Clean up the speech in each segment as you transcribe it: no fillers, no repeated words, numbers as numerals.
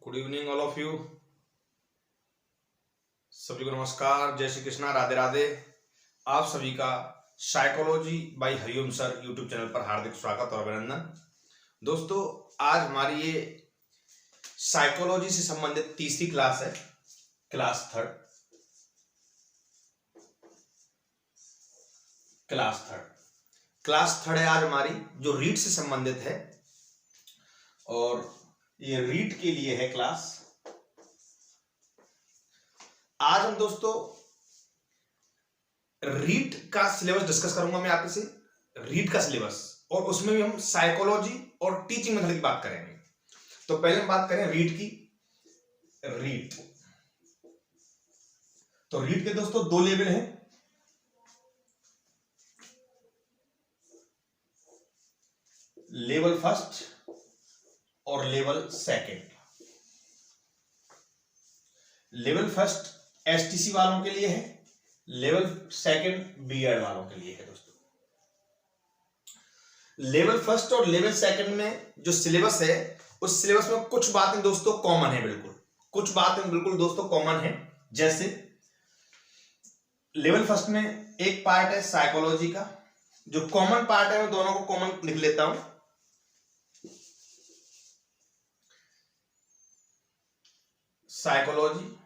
Good evening all of you. सभी को नमस्कार, जय श्री कृष्णा, राधे राधे। आप सभी का psychology by Hariom sir YouTube channel पर हार्दिक स्वागत और अभिनंदन। दोस्तों, आज हमारी ये साइकोलॉजी से संबंधित तीसरी क्लास है, क्लास थर्ड है आज हमारी, जो रीड से संबंधित है। और ये रीड के लिए है क्लास। आज हम दोस्तों रीड का सिलेबस डिस्कस करूंगा मैं आपसे, रीड का सिलेबस, और उसमें भी हम साइकोलॉजी और टीचिंग मेथड की बात करेंगे। तो पहले हम बात करें रीड की। रीड तो रीड के दोस्तों दो लेवल हैं। लेवल फर्स्ट और level second. Level first STC वालों के लिए है, लेवल सेकंड बीएड वालों के लिए है। दोस्तों, लेवल फर्स्ट और लेवल सेकंड में जो सिलेबस है, उस सिलेबस में कुछ बातें दोस्तों कॉमन है, कुछ बातें बिल्कुल दोस्तों कॉमन है। जैसे लेवल फर्स्ट में एक पार्ट है साइकोलॉजी का, जो कॉमन पार्ट है मैं दोनों को कॉमन लिख लेता हूं। साइकोलॉजी,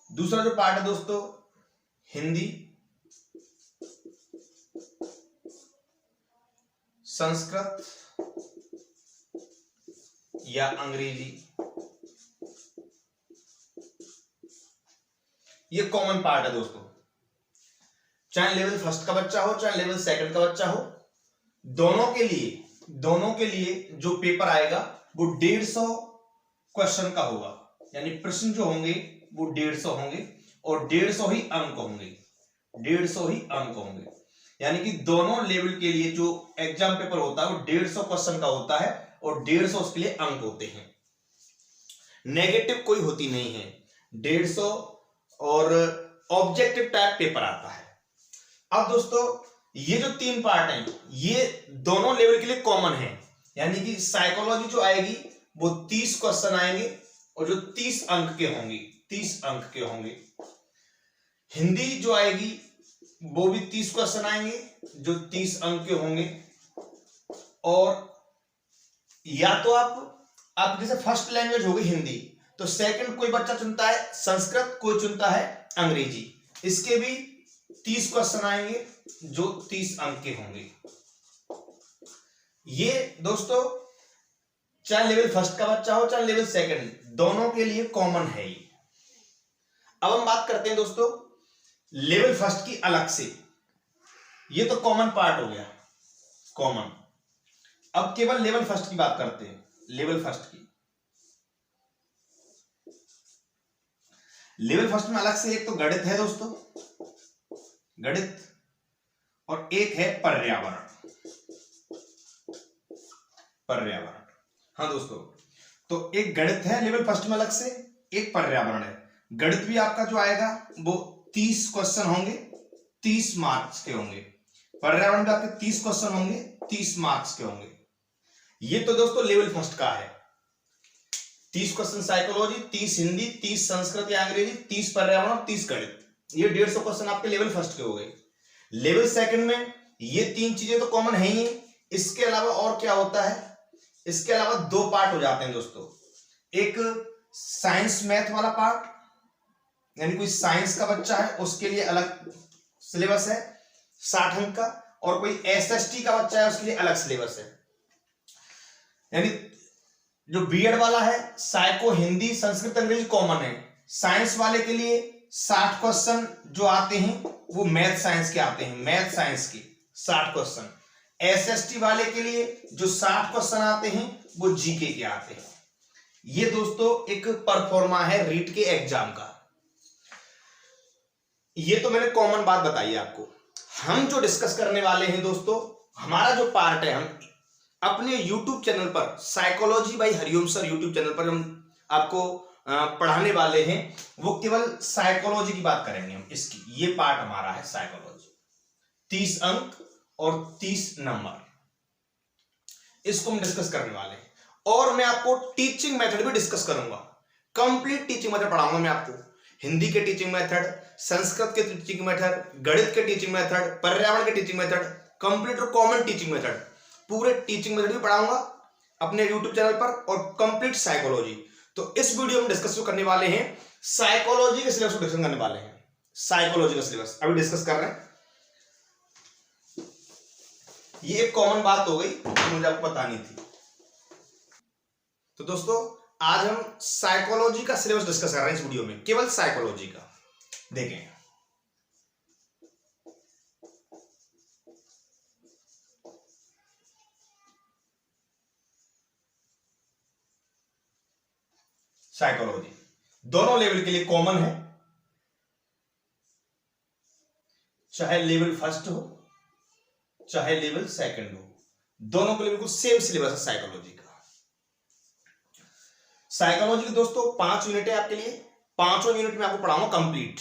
दूसरा जो पार्ट है दोस्तों हिंदी, संस्कृत या अंग्रेजी। ये कॉमन पार्ट है दोस्तों, चाहे लेवल फर्स्ट का बच्चा हो चाहे लेवल सेकंड का बच्चा हो, दोनों के लिए जो पेपर आएगा वो 150 क्वेश्चन का होगा। यानी प्रश्न जो होंगे वो 150 होंगे और 150 ही अंक होंगे, 150 ही अंक होंगे। यानी कि दोनों लेवल के लिए जो एग्जाम पेपर होता है वो 150 क्वेश्चन का होता है और 150 उसके लिए अंक होते हैं। नेगेटिव कोई होती नहीं है, 150 और ऑब्जेक्टिव टाइप पेपर आता है। अब दोस्तों ये जो तीन पार्ट हैं ये दोनों लेवल के लिए कॉमन है। यानी कि साइकोलॉजी जो आएगी वो 30 क्वेश्चन आएंगे और जो 30 अंक के होंगे, 30 अंक के होंगे। हिंदी जो आएगी वो भी 30 क्वेश्चन आएंगे जो 30 अंक के होंगे। और या तो आप जैसे फर्स्ट लैंग्वेज होगी हिंदी, तो सेकंड कोई बच्चा चुनता है संस्कृत, कोई चुनता है अंग्रेजी। इसके भी 30 क्वेश्चन आएंगे जो 30 अंक के होंगे। ये दोस्तों चाहे लेवल फर्स्ट का बच्चा हो चाहे लेवल सेकंड, दोनों के लिए कॉमन है ये। अब हम बात करते हैं दोस्तों लेवल फर्स्ट की अलग से। ये तो कॉमन पार्ट हो गया, कॉमन। अब केवल लेवल फर्स्ट की बात करते हैं, लेवल फर्स्ट की। लेवल फर्स्ट में अलग से एक तो गणित है दोस्तों, गणित, और एक है पर्यावरण। हाँ दोस्तों, तो एक गणित है लेवल फर्स्ट में अलग से, एक पर्यावरण है। गणित भी आपका जो आएगा वो 30 क्वेश्चन होंगे, 30 मार्क्स के होंगे। पर्यावरण भी आपके 30 क्वेश्चन होंगे, 30 मार्क्स के होंगे। ये तो दोस्तों लेवल फर्स्ट का है। 30 क्वेश्चन साइकोलॉजी, 30 हिंदी, 30 संस्कृत या अंग्रेजी, 30 पर्यावरण और 30 गणित। ये 150 क्वेश्चन आपके लेवल फर्स्ट के हो गए। लेवल सेकंड में ये तीन चीजें तो कॉमन है ही, इसके अलावा और क्या होता है? इसके अलावा दो पार्ट हो जाते हैं दोस्तों। एक साइंस मैथ वाला पार्ट, यानी कोई साइंस का बच्चा है उसके लिए अलग सिलेबस है 60 अंक का, और कोई एसएसटी का बच्चा है उसके लिए अलग सिलेबस है। यानी जो बीएड वाला है साइको, हिंदी, संस्कृत, अंग्रेजी कॉमन है। साइंस वाले के लिए 60 क्वेश्चन जो आते हैं वो मैथ साइंस के आते हैं, मैथ साइंस के 60 क्वेश्चन। एसएसटी वाले के लिए जो 60 क्वेश्चन आते हैं वो जीके के आते हैं। ये दोस्तों एक परफॉर्मा है रीट के एग्जाम का। ये तो मैंने कॉमन बात बताई आपको। हम जो डिस्कस करने वाले हैं दोस्तों, हमारा जो पार्ट है, हम अपने YouTube चैनल पर psychology by Hariom sir YouTube channel पर हम आपको पढ़ाने वाले हैं, वो केवल साइकोलॉजी की बात करेंगे हम। इसकी ये पार्ट हमारा है साइकोलॉजी, 30 अंक और 30 नंबर। इसको हम डिस्कस करने वाले हैं। और मैं आपको टीचिंग मेथड भी डिस्कस करूंगा, कंप्लीट टीचिंग मेथड पढ़ाऊंगा मैं आपको। हिंदी के टीचिंग मेथड, संस्कृत के टीचिंग मेथड, गणित के टीचिंग मेथड, पर्यावरण के टीचिंग मेथड, कंप्लीट और कॉमन टीचिंग मेथड, पूरे टीचिंग मेथड भी पढ़ाऊंगा अपने यूट्यूब चैनल पर, और कंप्लीट साइकोलॉजी। तो इस वीडियो में डिस्कस करने वाले हैं साइकोलॉजी के सिलेबस को डिस्कस करने वाले हैं। साइकोलॉजी का सिलेबस अभी डिस्कस कर रहे हैं। ये एक कॉमन बात हो गई जो मुझे आपको बतानी थी। तो दोस्तों आज हम साइकोलॉजी का सिलेबस डिस्कस कर रहे हैं इस वीडियो में, केवल साइकोलॉजी का। देखें साइकोलॉजी दोनों लेवल के लिए कॉमन है, चाहे लेवल फर्स्ट हो चाहे लेवल सेकंड हो, दोनों के लिए बिल्कुल सेम सिलेबस है साइकोलॉजी का। साइकोलॉजी के दोस्तों 5 यूनिट है आपके लिए, 5 यूनिट में आपको पढ़ाऊंगा कंप्लीट।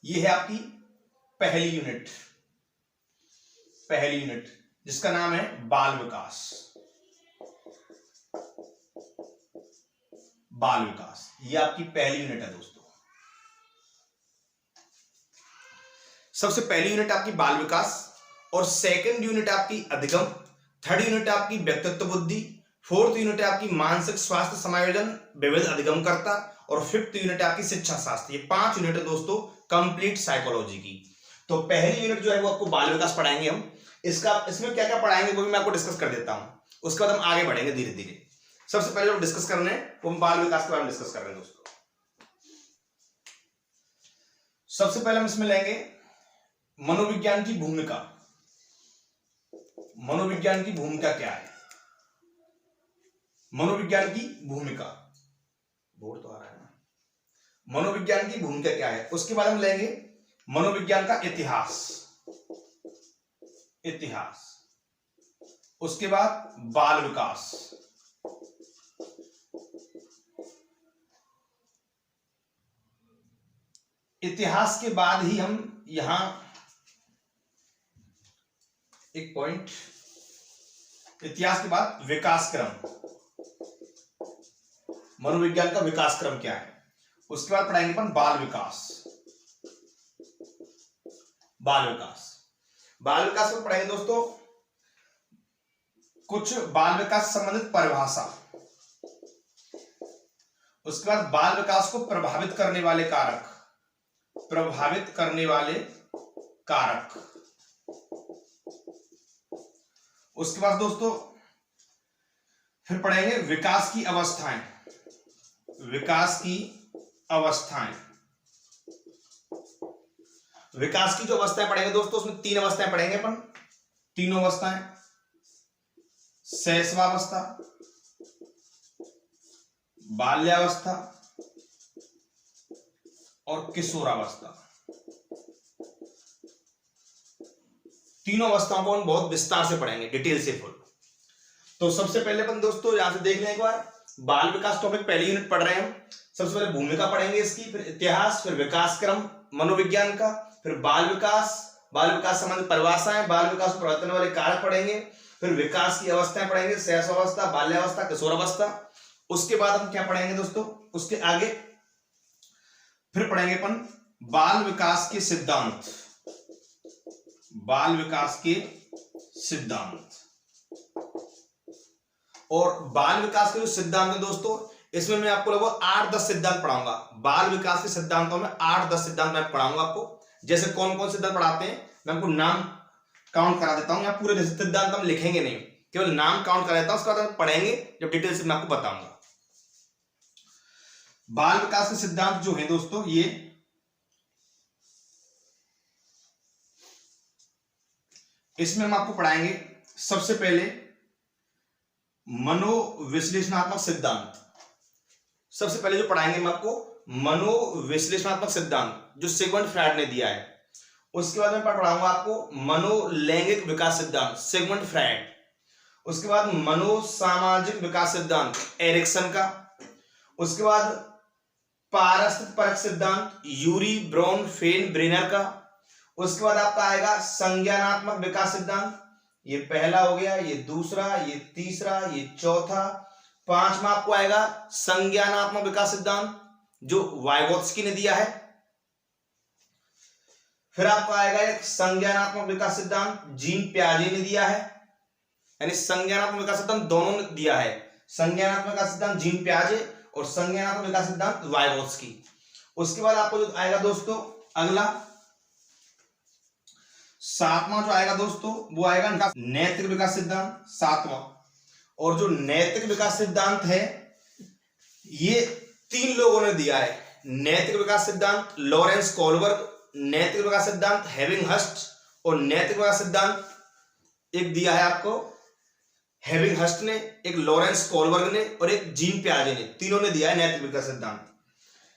ये है आपकी पहली यूनिट जिसका नाम है बाल विकास। बाल विकास ये आपकी पहली यूनिट है दोस्तों। सबसे पहली यूनिट आपकी बाल विकास, और सेकंड यूनिट आपकी अधिगम, थर्ड यूनिट आपकी व्यक्तित्व बुद्धि, फोर्थ यूनिट आपकी मानसिक स्वास्थ्य समायोजन विविध अधिगमकर्ता, और फिफ्थ यूनिट आपकी शिक्षा शास्त्र। ये 5 यूनिट है दोस्तों कंप्लीट साइकोलॉजी की। तो पहली यूनिट जो है वो आपको बाल विकास पढ़ाएंगे हम। इसमें क्या क्या पढ़ाएंगे वो भी मैं आपको डिस्कस कर देता हूं, उसके बाद हम आगे बढ़ेंगे धीरे धीरे। सबसे पहले जो डिस्कस करने हैं वो हम बाल विकास के बारे में डिस्कस कर रहे हैं दोस्तों। सबसे पहले हम इसमें लेंगे मनोविज्ञान की भूमिका। मनोविज्ञान की भूमिका क्या है? मनोविज्ञान की भूमिका, बोर्ड तो आ रहा है ना। मनोविज्ञान की भूमिका क्या है, उसके बाद हम लेंगे मनोविज्ञान का इतिहास, उसके बाद बाल विकास, इतिहास के बाद ही हम यहां एक पॉइंट, इतिहास के बाद विकास क्रम, मनोविज्ञान का विकास क्रम क्या है, उसके बाद पढ़ाएंगे अपन बाल विकास। बाल विकास में पढ़ेंगे दोस्तों कुछ बाल विकास से संबंधित परिभाषा, उसके बाद बाल विकास को प्रभावित करने वाले कारक, उसके बाद दोस्तों फिर पढ़ेंगे विकास की अवस्थाएं, विकास की जो अवस्थाएं पढ़ेंगे दोस्तों, उसमें 3 अवस्थाएं पढ़ेंगे अपन। तीनों अवस्थाएं, शैशवावस्था, बाल्यावस्था और किशोरावस्था। तीनों अवस्थाओं को हम बहुत विस्तार से पढ़ेंगे, डिटेल से फुल। तो सबसे पहले अपन दोस्तों यहां से देख लें एक बार, बाल विकास टॉपिक पहली यूनिट पढ़ रहे हैं हम। सबसे पहले भूमिका पढ़ेंगे इसकी, फिर इतिहास, फिर विकास क्रम मनोविज्ञान का, फिर बाल विकास संबंधित परिभाषाएं, बाल विकास को प्रभावित करने वाले कारक पढ़ेंगे, फिर विकास की अवस्थाएं पढ़ेंगे, शैशवावस्था, बाल्यावस्था, किशोरावस्था। उसके बाद हम क्या पढ़ेंगे दोस्तों, उसके आगे फिर पढ़ेंगे अपन बाल विकास के सिद्धांत, और बाल विकास के जो सिद्धांत है दोस्तों, इसमें मैं आपको लगभग 8-10 सिद्धांत पढ़ाऊंगा। बाल विकास के सिद्धांतों में 8-10 सिद्धांत मैं पढ़ाऊंगा आपको। जैसे कौन कौन सिद्धांत पढ़ाते हैं मैं आपको नाम काउंट करा देता हूं, या पूरे सिद्धांत हम लिखेंगे नहीं, केवल नाम काउंट करा देता हूं, उसके बाद पढ़ेंगे जब डिटेल से मैं आपको बताऊंगा। बाल विकास के सिद्धांत जो है दोस्तों, ये इसमें हम आपको पढ़ाएंगे सबसे पहले मनोविश्लेषणात्मक सिद्धांत। सबसे पहले जो पढ़ाएंगे हम आपको मनोविश्लेषणात्मक सिद्धांत, जो सिगमंड फ्रायड ने दिया है। उसके बाद मैं पढ़ाऊंगा आपको मनोलैंगिक विकास सिद्धांत, सिगमंड फ्रायड। उसके बाद मनोसामाजिक विकास सिद्धांत एरिक्सन का, उसके बाद पारस्परिक परख सिद्धांत यूरी ब्राउन फेन ब्रेनर का। उसके बाद आपका आएगा संज्ञानात्मक विकास सिद्धांत, ये पहला हो गया, ये दूसरा, ये तीसरा, ये चौथा। पांचवा आपको आएगा संज्ञानात्मक विकास सिद्धांत जो वाइगोत्स्की ने दिया है। फिर आपको आएगा एक संज्ञानात्मक विकास सिद्धांत जीन पियाजे ने दिया है, यानी संज्ञानात्मक विकास सिद्धांत दोनों ने दिया है। संज्ञानात्मक विकास सिद्धांत जीन पियाजे और संज्ञानात्मक विकास सिद्धांत वाइगोत्स्की। उसके बाद आपको जो आएगा दोस्तों अगला सातवां जो आएगा दोस्तों वो आएगा नैतिक विकास सिद्धांत, सातवां। और जो नैतिक विकास सिद्धांत है ये तीन लोगों ने दिया है। नैतिक विकास सिद्धांत लॉरेंस कोलबर्ग, नैतिक विकास सिद्धांत हेविंगहर्स्ट और नैतिक विकास सिद्धांत एक दिया है आपको हेविंगहर्स्ट ने, एक लॉरेंस कोलबर्ग ने और एक जीन पियाजे ने, तीनों ने दिया है नैतिक विकास सिद्धांत।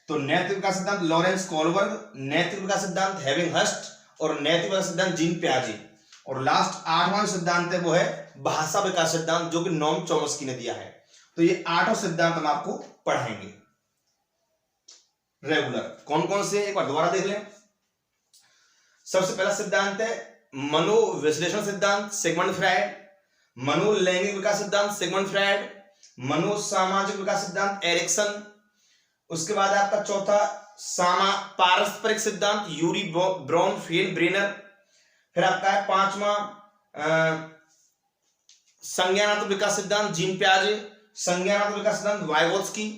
तो नैतिक विकास सिद्धांत लॉरेंस कोलबर्ग, नैतिक विकास सिद्धांत हेविंगहर्स्ट और नैतिक विकास सिद्धांत जीन पियाजे। और लास्ट आठवां सिद्धांत है वो है भाषा विकास सिद्धांत जो कि नोम चॉम्स्की ने दिया है। तो ये आठों सिद्धांत हम आपको पढ़ाएंगे रेगुलर। कौन कौन से एक बार दोबारा देख लें। सबसे पहला सिद्धांत है मनोविश्लेषण सिद्धांत सिगमंड फ्रायड, मनोलैंगिक विकास सिद्धांत सिगमंड फ्रायड, मनोसामाजिक विकास सिद्धांत एरिक्सन। उसके बाद आपका चौथा पारस्परिक सिद्धांत यूरी ब्राउन फेन ब्रेनर। फिर आपका है पांचवा संज्ञानात्मक विकास सिद्धांत जीन पियाजे, संज्ञानात्मक विकास सिद्धांत वाइगोत्स्की।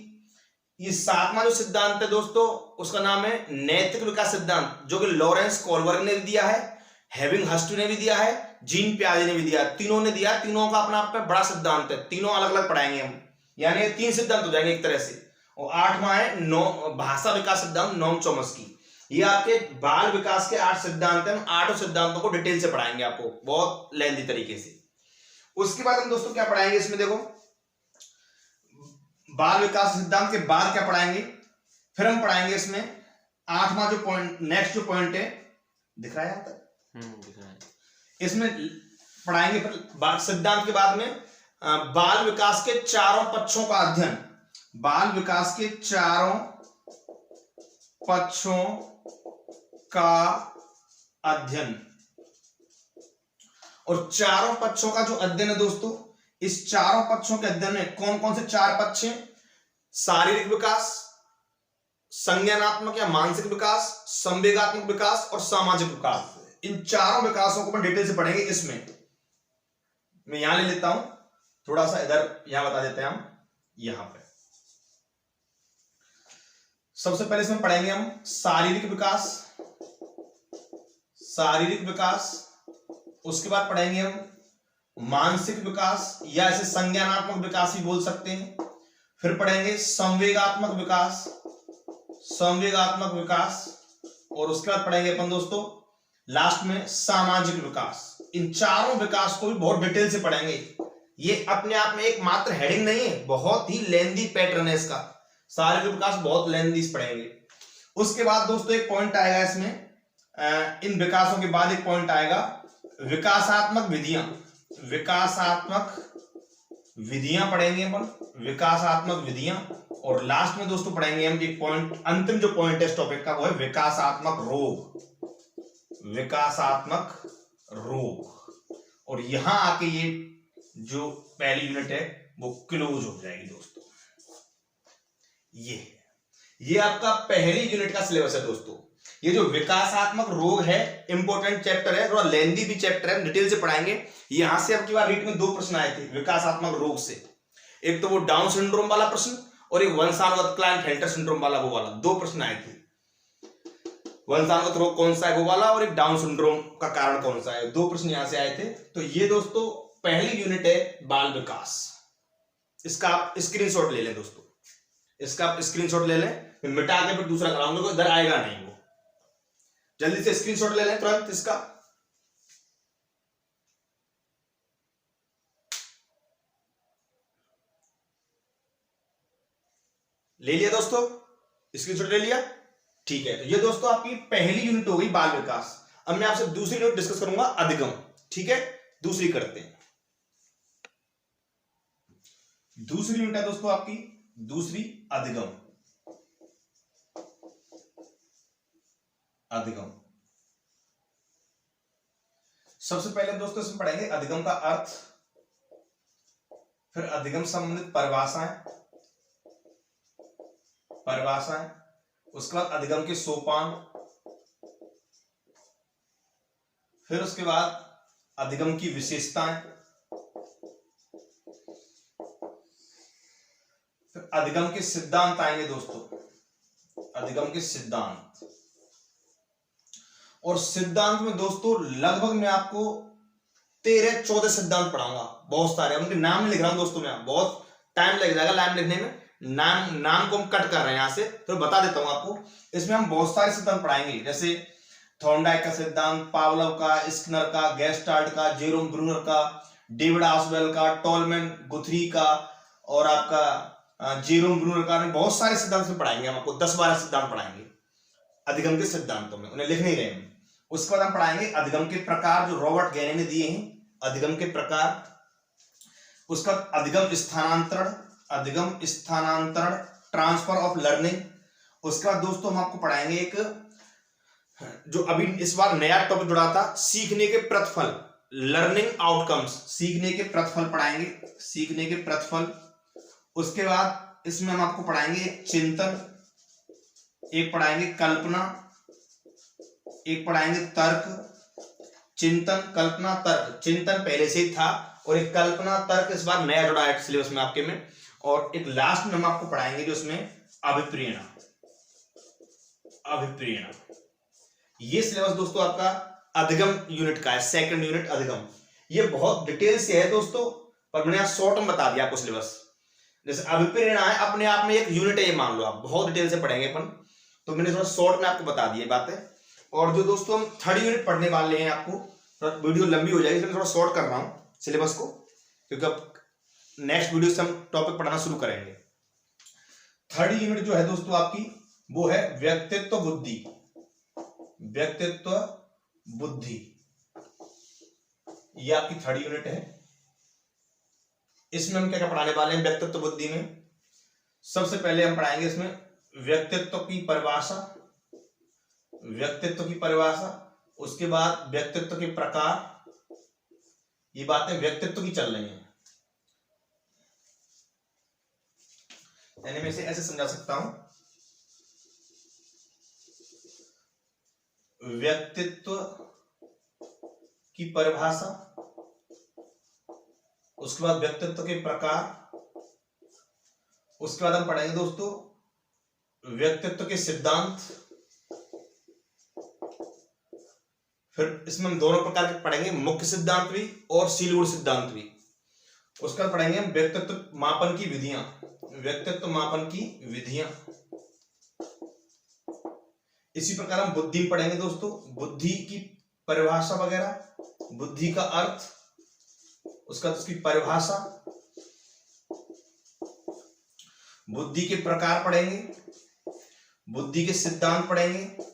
ये सातवां जो सिद्धांत है दोस्तों उसका नाम है नैतिक विकास सिद्धांत जो कि लॉरेंस कोलबर्ग ने भी दिया है, हेविंगहर्स्ट ने भी दिया है, जीन पियाजे ने भी दिया, तीनों ने दिया। तीनों का अपना आप में बड़ा सिद्धांत है, तीनों अलग अलग पढ़ाएंगे हम, यानी तीन सिद्धांत हो जाएंगे एक तरह से। और आठवां है भाषा विकास सिद्धांत नोम चॉम्स्की। ये आपके बाल विकास के 8 सिद्धांत हैं, हम 8 सिद्धांतों को डिटेल से पढ़ाएंगे आपको बहुत लेंथी तरीके से। उसके बाद हम दोस्तों क्या पढ़ाएंगे इसमें, देखो बाल विकास सिद्धांत के बाद क्या पढ़ाएंगे, फिर हम पढ़ाएंगे इसमें आठवां जो पॉइंट, नेक्स्ट जो पॉइंट है दिख रहा है यहाँ तक, दिख रहा है, इसमें पढ़ाएंगे फिर सिद्धांत के बाद में बाल विकास के चारों पक्षों का अध्ययन, बाल विकास के चारों पक्षों का अध्ययन। और चारों पक्षों का जो अध्ययन है दोस्तों, इस चारों पक्षों के अध्ययन में कौन कौन से 4 पक्ष हैं, शारीरिक विकास, संज्ञानात्मक या मानसिक विकास, संवेगात्मक विकास और सामाजिक विकास। इन चारों विकासों को अपन डिटेल से पढ़ेंगे। इसमें मैं यहां ले लेता हूं, थोड़ा सा इधर यहां बता देते हैं हम, यहां पे सबसे पहले इसमें पढ़ेंगे हम शारीरिक विकास, शारीरिक विकास। उसके बाद पढ़ेंगे हम मानसिक विकास या इसे संज्ञानात्मक विकास भी बोल सकते हैं। फिर पढ़ेंगे संवेगात्मक विकास, संवेगात्मक विकास। और उसके बाद पढ़ेंगे अपन दोस्तों लास्ट में सामाजिक विकास। इन चारों विकास को भी बहुत डिटेल से पढ़ेंगे। ये अपने आप में एक मात्र हेडिंग नहीं है, बहुत ही लेंथी पैटर्न है इसका, शारीरिक विकास बहुत लेंथी पढ़ेंगे। उसके बाद दोस्तों एक पॉइंट आएगा इसमें, इन विकासों के बाद एक पॉइंट आएगा विकासात्मक विधियां, विकासात्मक विधियां पढ़ेंगे अपन, विकासात्मक विधियां। और लास्ट में दोस्तों पढ़ेंगे हम एक पॉइंट, अंतिम जो पॉइंट है इस टॉपिक का वो है विकासात्मक रोग, विकासात्मक रोग। और यहां आके ये जो पहली यूनिट है वो क्लोज हो जाएगी दोस्तों। ये आपका पहली यूनिट का सिलेबस है दोस्तों। ये जो विकासात्मक रोग है इंपॉर्टेंट चैप्टर है, थोड़ा लेंथी भी चैप्टर है, डिटेल से पढ़ाएंगे। यहां से अब की बार रीट में 2 प्रश्न आए थे विकासात्मक रोग से, एक तो वो डाउन सिंड्रोम वाला प्रश्न और एक वंशानुगत क्लाइंट-हेल्टर सिंड्रोम वाला, वो वाला 2 प्रश्न आए थे। वंशानुगत रोग कौन सा है वो वाला, और एक डाउन सिंड्रोम का कारण कौन सा है, 2 प्रश्न यहां से आए थे। तो ये दोस्तों पहली यूनिट है बाल विकास, इसका आप स्क्रीनशॉट ले लें दोस्तों, इसका आप स्क्रीनशॉट ले लें, फिर मिटा के फिर दूसरा कराऊंगा, तो इधर आएगा नहीं, वो जल्दी से स्क्रीनशॉट ले लें तुरंत इसका। ले लिया दोस्तों, स्क्रीनशॉट ले लिया, ठीक है। तो ये दोस्तों आपकी पहली यूनिट हो गई बाल विकास। अब मैं आपसे दूसरी यूनिट डिस्कस करूंगा अधिगम, ठीक है। दूसरी करते हैं, दूसरी यूनिट है दोस्तों आपकी दूसरी अधिगम। अधिगम सबसे पहले दोस्तों इसमें पढ़ेंगे अधिगम का अर्थ, फिर अधिगम संबंधित परिभाषाएं, उसके बाद अधिगम के सोपान, फिर उसके बाद अधिगम की विशेषताएं, फिर अधिगम के सिद्धांत आएंगे दोस्तों, अधिगम के सिद्धांत। और सिद्धांत में दोस्तों लगभग मैं आपको 13-14 सिद्धांत पढ़ाऊंगा, बहुत सारे, उनके नाम नहीं लिख रहा हूं दोस्तों, मैं बहुत टाइम लग जाएगा नाम लिखने में, नाम को हम कट कर रहे हैं यहां से, तो बता देता हूं आपको। इसमें हम बहुत सारे सिद्धांत पढ़ाएंगे, जैसे थॉर्नडाइक का सिद्धांत, पावलोव का, स्किनर का, गेस्टाल्ट का, जेरोम ब्रूनर का, डेविड ऑसवेल का, टॉलमैन गुथरी का, और आपका जेरोम ब्रूनर का, बहुत सारे सिद्धांत में पढ़ाएंगे हम आपको, 10-12 सिद्धांत पढ़ाएंगे अधिगम के सिद्धांतों में, उन्हें लिख नहीं रहे हैं। उसके बाद हम पढ़ाएंगे अधिगम के प्रकार, जो रॉबर्ट गैने ने दिए हैं, अधिगम के प्रकार। उसका अधिगम स्थानांतरण, ट्रांसफर ऑफ लर्निंग। उसके बाद दोस्तों हम आपको पढ़ाएंगे एक, जो अभी इस बार नया टॉपिक जुड़ा था, सीखने के प्रतिफल, लर्निंग आउटकम्स, सीखने के प्रतिफल पढ़ाएंगे, सीखने के प्रतिफल। उसके बाद इसमें हम आपको पढ़ाएंगे एक चिंतन, एक पढ़ाएंगे कल्पना, एक पढ़ाएंगे तर्क। चिंतन, कल्पना, तर्क। चिंतन पहले से ही था, और एक कल्पना, तर्क इस बार नया जुड़ा है सिलेबस में आपके में। और एक लास्ट में हम आपको पढ़ाएंगे जो इसमें अभिप्रेरणा। अभिप्रेरणा ये सिलेबस दोस्तों आपका अधिगम यूनिट का है, सेकंड यूनिट अधिगम। ये बहुत डिटेल से है दोस्तों, पर मैंने शॉर्ट में बता दिया आपको सिलेबस। जैसे अभिप्रेरणा है, अपने आप में एक यूनिट है, ये मान लो आप, बहुत डिटेल से पढ़ेंगे अपन, तो मैंने थोड़ा शॉर्ट में आपको बता दिए बातें। और जो दोस्तों हम थर्ड यूनिट पढ़ने वाले हैं, आपको वीडियो लंबी हो जाएगी, इसलिए थोड़ा शॉर्ट कर रहा हूं सिलेबस को, क्योंकि अब नेक्स्ट वीडियो से हम टॉपिक पढ़ाना शुरू करेंगे। थर्ड यूनिट जो है दोस्तों आपकी, वो है व्यक्तित्व बुद्धि। व्यक्तित्व बुद्धि ये आपकी थर्ड यूनिट है। इसमें हम क्या क्या पढ़ाने वाले हैं व्यक्तित्व बुद्धि में? सबसे पहले हम पढ़ाएंगे इसमें व्यक्तित्व की परिभाषा, व्यक्तित्व की परिभाषा। उसके बाद व्यक्तित्व के प्रकार, ये बातें व्यक्तित्व की चल रही हैं, यानी मैं इसे ऐसे समझा सकता हूं, व्यक्तित्व की परिभाषा, उसके बाद व्यक्तित्व के प्रकार, उसके बाद हम पढ़ेंगे दोस्तों व्यक्तित्व के सिद्धांत, फिर इसमें हम दोनों प्रकार के पढ़ेंगे, मुख्य सिद्धांत भी और सीलगुण सिद्धांत भी। उसके बाद पढ़ेंगे हम व्यक्तित्व मापन की विधियां, व्यक्तित्व मापन की विधियां। इसी प्रकार हम बुद्धि पढ़ेंगे दोस्तों, बुद्धि की परिभाषा वगैरह, बुद्धि का अर्थ, उसका उसकी परिभाषा, बुद्धि के प्रकार पढ़ेंगे, बुद्धि के सिद्धांत पढ़ेंगे,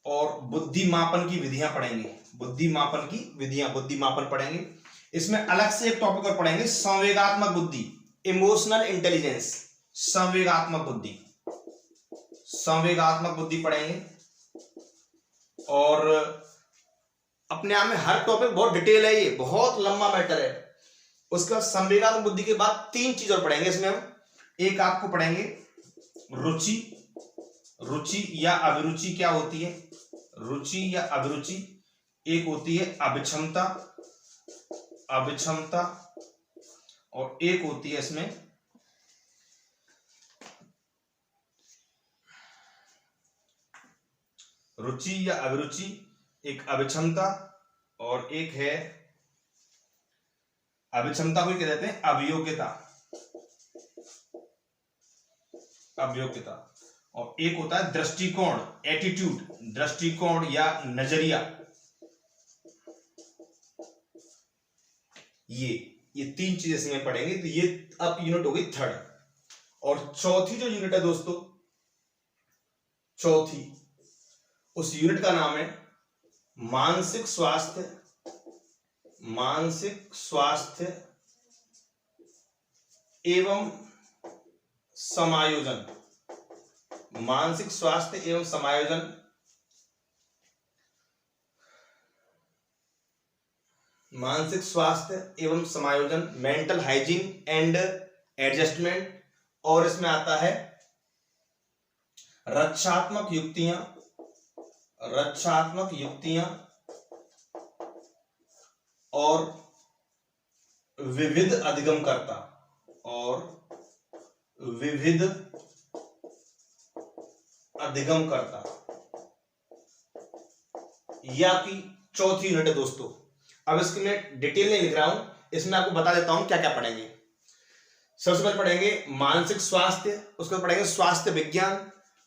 और बुद्धि मापन की विधियां पढ़ेंगे। बुद्धि मापन की विधियां, बुद्धि मापन पढ़ेंगे। इसमें अलग से एक टॉपिक और पढ़ेंगे, संवेगात्मक बुद्धि, इमोशनल इंटेलिजेंस। संवेगात्मक बुद्धि, संवेगात्मक बुद्धि पढ़ेंगे। और अपने आप में हर टॉपिक बहुत डिटेल है, ये बहुत लंबा मैटर है। उसके बाद संवेगात्मक बुद्धि के बाद 3 चीज और पढ़ेंगे इसमें हम। एक आपको पढ़ेंगे रुचि, रुचि या अभिरुचि क्या होती है, रुचि या अभिरुचि। एक होती है अभिक्षमता, अभिक्षमता, और एक होती है इसमें रुचि या अभिरुचि, एक अभिक्षमता, और एक है अभिक्षमता को क्या कहते हैं, अभियोग्यता, अभियोग्यता। और एक होता है दृष्टिकोण, एटीट्यूड, दृष्टिकोण या नजरिया। ये 3 चीजें इसमें पढ़ेंगे। तो ये अब यूनिट हो गई थर्ड। और चौथी जो यूनिट है दोस्तों, चौथी, उस यूनिट का नाम है मानसिक स्वास्थ्य, मानसिक स्वास्थ्य एवं समायोजन, मानसिक स्वास्थ्य एवं समायोजन, मानसिक स्वास्थ्य एवं समायोजन, मेंटल हाइजीन एंड एडजस्टमेंट, और इसमें आता है रक्षात्मक युक्तियां, रक्षात्मक युक्तियां और विविध अधिगमकर्ता, और विविध अधिगमकर्ता। यह आपकी चौथी यूनिट है दोस्तों। अब इसकी मैं डिटेल नहीं लिख रहा हूं, इसमें आपको बता देता हूं क्या क्या पढ़ेंगे। सबसे पहले पढ़ेंगे मानसिक स्वास्थ्य, उसके बाद पढ़ेंगे स्वास्थ्य विज्ञान,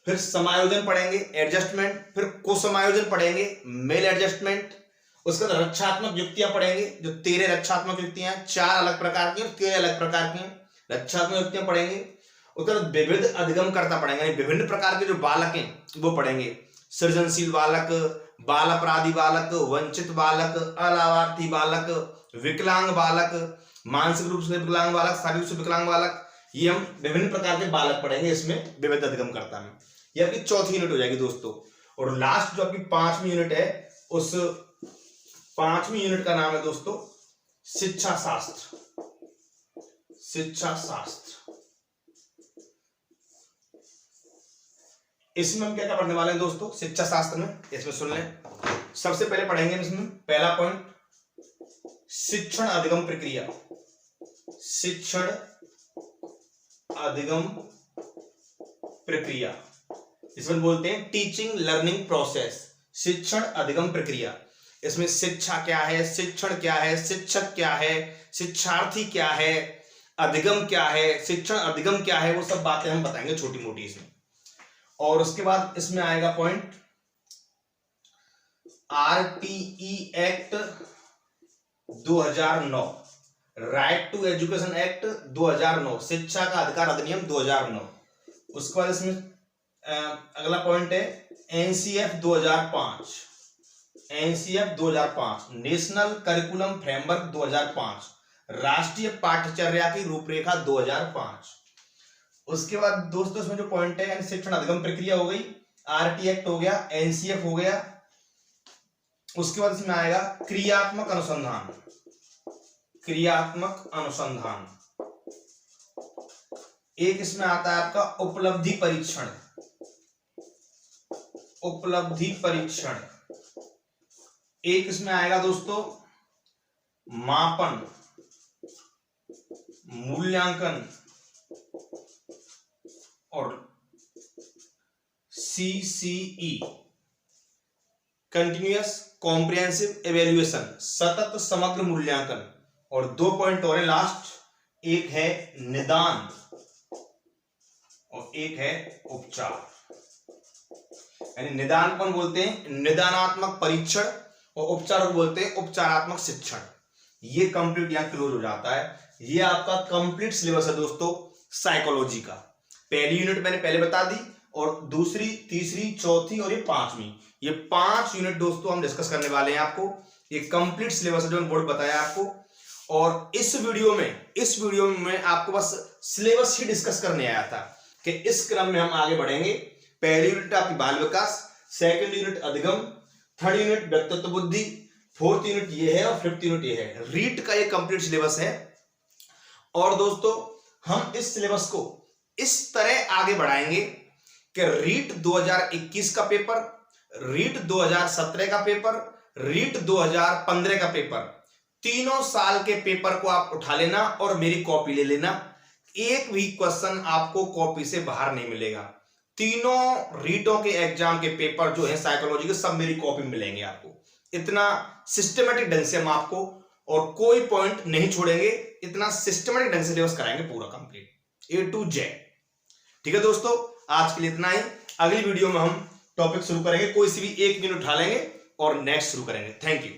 फिर समायोजन पढ़ेंगे, एडजस्टमेंट, फिर को-समायोजन पढ़ेंगे, मेल एडजस्टमेंट, उसके बाद रक्षात्मक युक्तियां पढ़ेंगे, जो 13 रक्षात्मक युक्तियां, 4 अलग प्रकार की और 13 अलग प्रकार की रक्षात्मक युक्तियां पढ़ेंगे। उसके बाद विविध अधिगमकर्ता पढ़ेंगे, यानी विभिन्न प्रकार के जो बालक हैं वो पढ़ेंगे, सृजनशील बालक, बाल अपराधी बालक, वंचित बालक, अलावार्थी बालक, विकलांग बालक, मानसिक रूप से विकलांग बालक, शारीरिक रूप से विकलांग बालक, ये हम विभिन्न प्रकार के बालक पढ़ेंगे इसमें विविध अधिगमकर्ता में। ये आपकी चौथी यूनिट हो जाएगी दोस्तों। और लास्ट जो आपकी 5वीं यूनिट है, उस 5वीं यूनिट का नाम है दोस्तों शिक्षा शास्त्र, शिक्षा शास्त्र। इसमें हम क्या क्या पढ़ने वाले हैं दोस्तों शिक्षा शास्त्र में, इसमें सुन लें। सबसे पहले पढ़ेंगे इसमें पहला पॉइंट, शिक्षण अधिगम प्रक्रिया, शिक्षण अधिगम प्रक्रिया, इसमें बोलते हैं टीचिंग लर्निंग प्रोसेस, शिक्षण अधिगम प्रक्रिया। इसमें शिक्षा क्या है, शिक्षण क्या है, शिक्षक क्या है, शिक्षार्थी क्या है, अधिगम क्या है, शिक्षण अधिगम क्या है, वो सब बातें हम बताएंगे छोटी मोटी इसमें। और उसके बाद इसमें आएगा point RTE act 2009, right to education act 2009, शिक्षा का अधिकार अधिनियम 2009। उसके बाद इसमें अगला पॉइंट है NCF 2005, NCF 2005, national curriculum framework 2005, राष्ट्रीय पाठ्यचर्या की रूपरेखा 2005। उसके बाद दोस्तों इसमें जो पॉइंट है यानी शिक्षण अधिगम प्रक्रिया हो गई, RT एक्ट हो गया, NCF हो गया। उसके बाद इसमें आएगा क्रियात्मक अनुसंधान, क्रियात्मक अनुसंधान। एक इसमें आता है आपका उपलब्धि परीक्षण, उपलब्धि परीक्षण। एक इसमें आएगा दोस्तों मापन, मूल्यांकन, और CCE कंटिन्यूअस कॉम्प्रिहेंसिव एवेल्युएशन, सतत समग्र मूल्यांकन। और 2 पॉइंट और है लास्ट, एक है निदान और एक है उपचार। यानी निदान कौन बोलते हैं, निदानात्मक परीक्षण, और उपचार को बोलते हैं उपचारात्मक शिक्षण। ये कंप्लीट यहां क्लोज हो जाता है। ये आपका कंप्लीट सिलेबस है दोस्तों साइकोलॉजी का। पहली यूनिट मैंने पहले बता दी, और दूसरी, तीसरी, चौथी और ये 5वीं, ये 5 यूनिट दोस्तों हम डिस्कस करने वाले हैं आपको। ये कंप्लीट सिलेबस है जो मैंने बोर्ड बताया आपको। और इस वीडियो में मैं आपको बस सिलेबस ही डिस्कस करने आया था कि इस क्रम में हम आगे बढ़ेंगे। पहली यूनिट आपकी बाल विकास, सेकंड यूनिट अधिगम, थर्ड यूनिट व्यक्तित्व बुद्धि, फोर्थ यूनिट ये है और फिफ्थ यूनिट ये है। रीट का ये कंप्लीट सिलेबस है। और दोस्तों हम इस सिलेबस को इस तरह आगे बढ़ाएंगे कि रीट 2021 का पेपर, रीट 2017 का पेपर, रीट 2015 का पेपर, तीनों साल के पेपर को आप उठा लेना और मेरी कॉपी ले लेना। एक भी क्वेश्चन आपको कॉपी से बाहर नहीं मिलेगा। तीनों रीटों के एग्जाम के पेपर जो है साइकोलॉजी के, सब मेरी कॉपी में मिलेंगे आपको। इतना सिस्टमेटिक ढंग से हम आपको, और कोई पॉइंट नहीं छोड़ेंगे, इतना सिस्टमेटिक ढंग से सिलेबस कराएंगे पूरा कंप्लीट A to Z। ठीक है दोस्तों, आज के लिए इतना ही। अगली वीडियो में हम टॉपिक शुरू करेंगे, कोई सी भी एक यूनिट उठा लेंगे और नेक्स्ट शुरू करेंगे। Thank you.